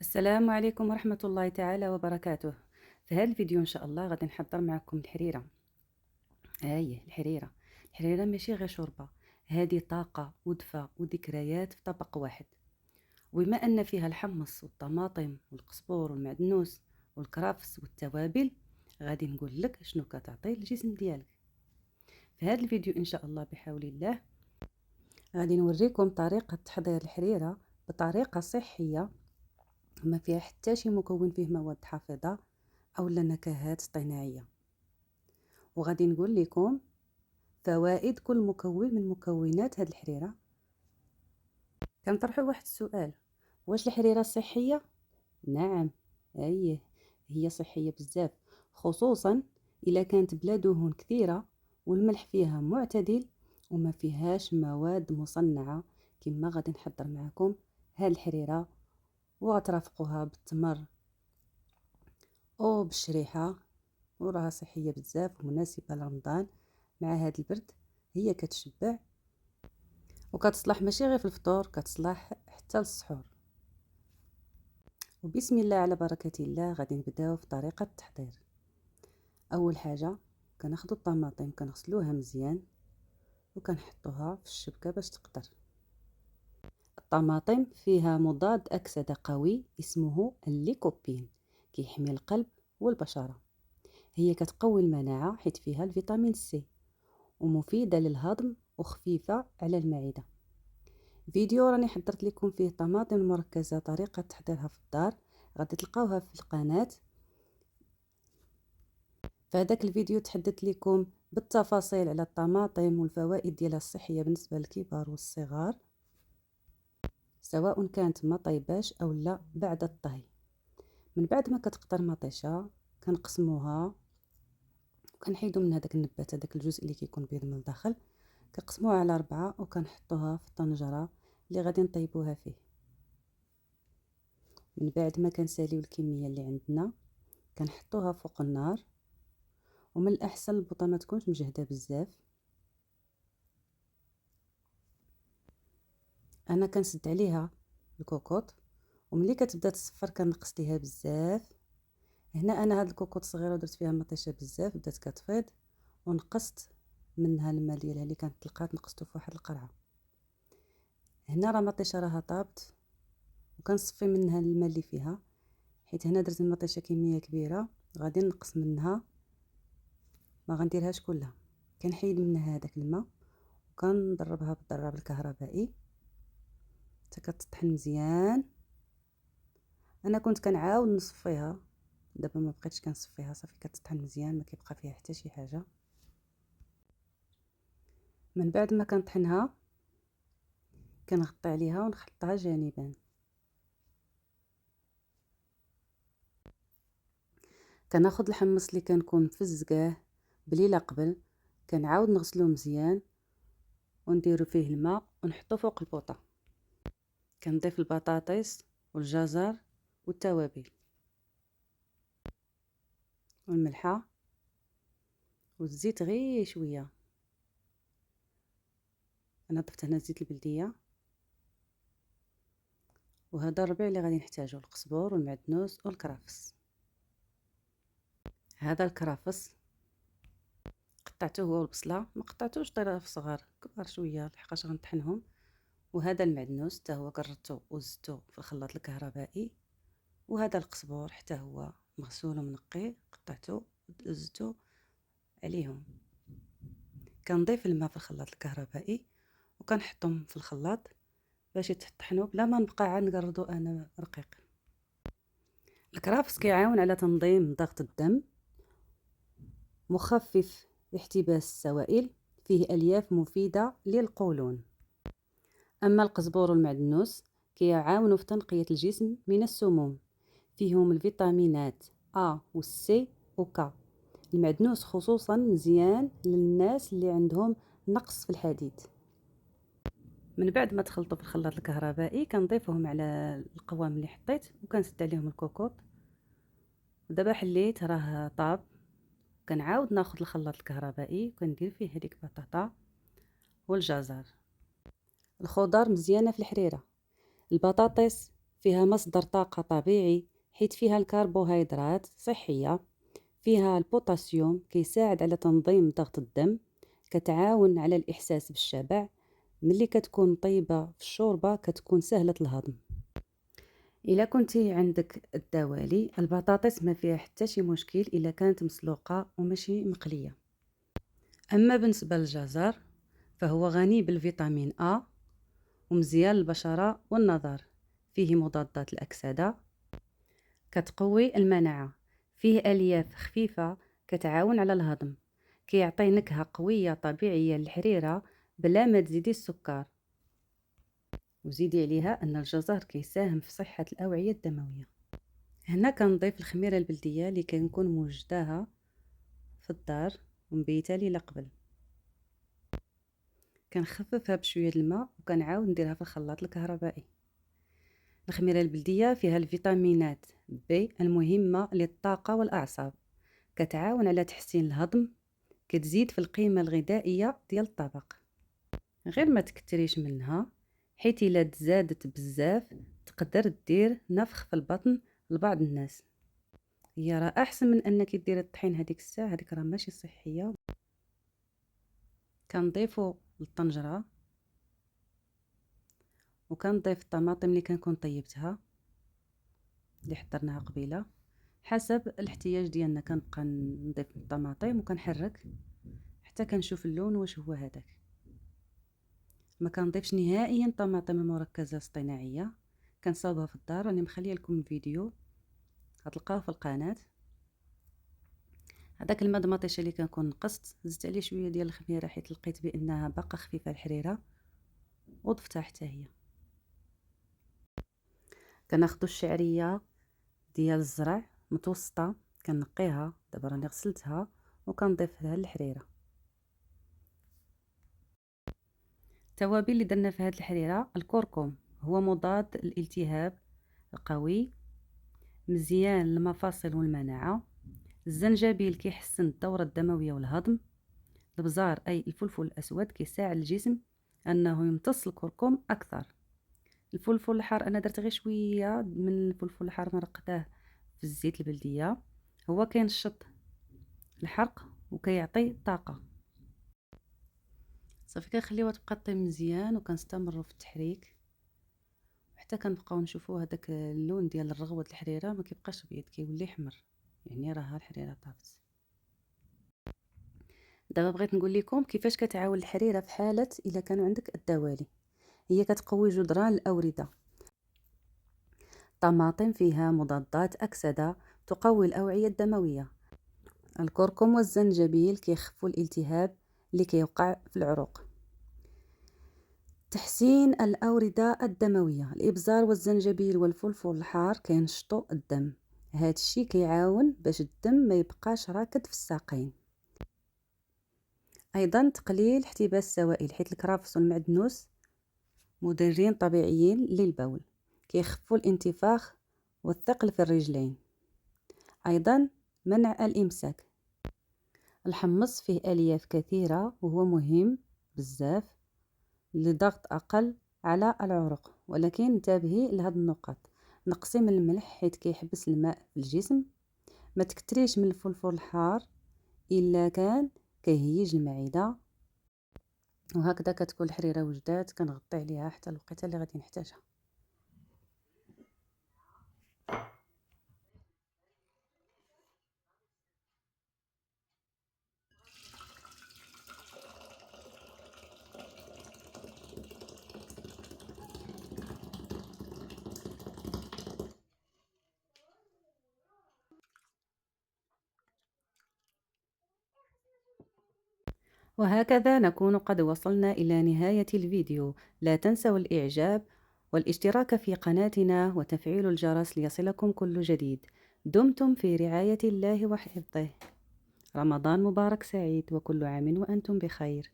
السلام عليكم ورحمة الله تعالى وبركاته. في هذا الفيديو إن شاء الله غادي نحضر معكم الحريرة. هي الحريرة ماشي غير شوربة، هذه طاقة ودفى وذكريات في طبق واحد. وبما أن فيها الحمص والطماطم والقزبور والمعدنوس والكرفس والتوابل، غادي نقول لك شنو كتعطي الجسم ديالك. في هذا الفيديو إن شاء الله بحول الله غادي نوريكم طريقة تحضير الحريرة بطريقة صحية، ما فيها حتى شي مكون فيه مواد حافظة أو نكهات اصطناعية. وغادي نقول لكم فوائد كل مكون من مكونات هذه الحريرة. كنطرحوا واحد السؤال: واش الحريرة صحية؟ نعم، أيه، هي صحية بزاف، خصوصا إلا كانت بلا دهون كثيرة والملح فيها معتدل وما فيهاش مواد مصنعة كما غادي نحضر معكم هذه الحريرة، وغترافقوها بالتمر أو بالشريحة، وراها صحية بزاف ومناسبة لرمضان مع هذا البرد. هي كتشبع وكتصلح ماشي غير في الفطور، كتصلح حتى للسحور. وبسم الله على بركة الله غادي نبداو في طريقة التحضير. اول حاجة كناخدو الطماطم كنغسلوها مزيان وكنحطوها في الشبكة باش تقطر. الطماطم فيها مضاد أكسدة قوي اسمه الليكوبين، كيحمي القلب والبشرة. هي كتقوي المناعة حيت فيها الفيتامين سي، ومفيدة للهضم وخفيفة على المعدة. فيديو راني حضرت لكم فيه طماطم مركزة طريقة تحضيرها في الدار، غادي تلقاوها في القناة. في هذاك الفيديو تحدثت لكم بالتفاصيل على الطماطم والفوائد ديالها الصحية بالنسبة للكبار والصغار، سواء كانت ما طيباش او لا بعد الطهي. من بعد ما كتقطر مطيشة كنقسموها وكنحيدو من هذاك النبات، هذاك الجزء اللي كيكون بيض من الداخل، كنقسموها على 4 وكنحطوها في الطنجرة اللي غادي نطيبوها فيه. من بعد ما كنساليو الكمية اللي عندنا كنحطوها فوق النار، ومن الأحسن البوطة ما تكونش مجهدة بزاف. أنا كنسد عليها الكوكوط، وملي كتبدا تصفر كنقص ليها بزاف. هنا أنا هاد الكوكوط صغيرة ودرت فيها مطيشة بزاف، بدات كتفيض ونقصت منها الماء ديالها اللي كانت تلقات، نقصتو في واحد القرعة. هنا راه مطيشة راها طابت وكنصفي منها الماء اللي فيها، حيت هنا درت المطيشة كمية كبيرة غادي نقص منها، ما غنديرهاش كلها. كنحيد منها هذاك الماء وكنضربها بالضراب الكهربائي حتى كتطحن مزيان. انا كنت كنعاود نصفيها، دابا ما بقيتش كنصفيها، صافي كتطحن مزيان ما كيبقى فيها حتى شي حاجه. من بعد ما كنطحنها كنغطي عليها ونخلطها جانبا. كناخذ الحمص اللي كنكون مفزقاه بليله قبل، كنعاود نغسلوه مزيان ونديرو فيه الماء ونحطو فوق البوطه. كنضيف البطاطس والجزر والتوابل والملحه والزيت غير شويه. انا ضفت هنا زيت البلديه. وهذا الربيع اللي غادي نحتاجو: القزبور والمعدنوس والكرفس. هذا الكرفس قطعته هو والبصله، ما قطعتوش طراف صغار، كبار شويه لحقاش غنطحنهم. وهذا المعدنوس حتى هو قرطته وزدته في الخلاط الكهربائي. وهذا القزبور حتى هو مغسول ومنقي، قطعته وزدته عليهم. كنضيف الماء في الخلاط الكهربائي وكنحطهم في الخلاط باش يتطحنوا بلا ما نبقى عاد نقردو انا رقيق. الكرفس كيعاون على تنظيم ضغط الدم، مخفف احتباس السوائل، فيه الياف مفيده للقولون. اما القزبور والمعدنوس كيعاونوا في تنقيه الجسم من السموم، فيهم الفيتامينات A و C و K. المعدنوس خصوصا مزيان للناس اللي عندهم نقص في الحديد. من بعد ما تخلطوا في الخلاط الكهربائي كنضيفهم على القوام اللي حطيت وكنسد عليهم الكوكوط. ودابا حليت راه طاب، كنعاود ناخذ الخلاط الكهربائي وكندير فيه هذيك البطاطا والجزر. الخضار مزيانه في الحريره: البطاطس فيها مصدر طاقة طبيعي حيث فيها الكربوهيدرات صحية، فيها البوتاسيوم كيساعد على تنظيم ضغط الدم، كتعاون على الإحساس بالشبع. ملي كتكون طيبة في الشوربة كتكون سهلة الهضم. إلا كنتي عندك الدوالي، البطاطس ما فيها حتى شي مشكل إلا كانت مسلوقة وماشي مقلية. أما بالنسبة للجزر فهو غني بالفيتامين A ومزيان للبشرة والنظر، فيه مضادات الأكسدة، كتقوي المناعة، فيه ألياف خفيفة كتعاون على الهضم، كيعطي نكهة قوية طبيعية للحريرة بلا ما تزيدي السكر. وزيدي عليها أن الجزر كيساهم في صحة الأوعية الدموية. هنا كنضيف الخميرة البلدية اللي كنكون موجداها في الدار ومبيتها ليلة قبل، كنخففها بشوية الماء وكنعاود نديرها في الخلاط الكهربائي. الخميرة البلدية فيها الفيتامينات بي المهمة للطاقة والأعصاب، كتعاون على تحسين الهضم، كتزيد في القيمة الغذائية ديال الطبق. غير ما تكتريش منها، حيت إلا تزادت بزاف تقدر دير نفخ في البطن لبعض الناس. هي راه احسن من انك ديري الطحين هذيك الساعه، هذيك راه ماشي صحيه. كنضيفوا الطنجره وكنضيف الطماطم اللي كنكون طيبتها اللي حضرناها قبيله حسب الاحتياج ديالنا. كنبقى نضيف الطماطم وكنحرك حتى كنشوف اللون واش هو هذاك. ما كنضيفش نهائيا طماطم المركزه اصطناعيه، كنصاوبها في الدار. راني مخليه لكم الفيديو غتلقاوه في القناه. هذاك الماء د مطيشه اللي كنكون نقصت زدت عليه شويه ديال الخميره حيت لقيت بانها باقا خفيفه الحريره وضفتها حتى هي. كناخذوا الشعريه ديال الزرع متوسطه، كنقيها دابا راني غسلتها وكنضيف لها الحريره. التوابل اللي درنا في هذه الحريره: الكركم هو مضاد للالتهاب القوي، مزيان للمفاصل والمناعه. الزنجبيل كيحسن الدوره الدمويه والهضم. البزار اي الفلفل الاسود كيساعد الجسم انه يمتص الكركم اكثر. الفلفل الحار انا درت غير شويه من الفلفل الحار مرقداه في الزيت البلديه، هو كينشط الحرق وكيعطي طاقه. صافي كنخليوها تبقى طيب مزيان وكنستمروا في التحريك حتى كنبقاو نشوفوا هذاك اللون ديال الرغوه الحريره ما كيبقاش ابيض، كيولي حمر، يعني راها الحريره طابت. دابا بغيت نقول لكم كيفاش كتعاون الحريره في حاله الا كانوا عندك الدوالي. هي كتقوي جدران الاورده. الطماطم فيها مضادات أكسدة تقوي الأوعية الدموية. الكركم والزنجبيل كيخفوا الالتهاب اللي كيوقع في العروق. تحسين الأوردة الدموية: الإبزار والزنجبيل والفلفل الحار كينشطوا الدم، هذا الشيء كيعاون باش الدم ما يبقاش راكد في الساقين. أيضا تقليل احتباس السوائل حيث الكرافس والمعدنوس مدرين طبيعيين للبول، كيخفوا الانتفاخ والثقل في الرجلين. أيضا منع الإمساك. الحمص فيه ألياف كثيرة وهو مهم بزاف لضغط أقل على العروق، ولكن انتبهي لهاد النقط: نقصي من الملح حيث كيحبس الماء في الجسم، ما تكتريش من الفلفل الحار إلا كان كيهيج المعدة. وهكذا كتكون الحريرة وجدات. كنغطي عليها حتى الوقيته اللي غادي نحتاجها. وهكذا نكون قد وصلنا إلى نهاية الفيديو. لا تنسوا الإعجاب والاشتراك في قناتنا وتفعيل الجرس ليصلكم كل جديد. دمتم في رعاية الله وحفظه. رمضان مبارك سعيد وكل عام وأنتم بخير.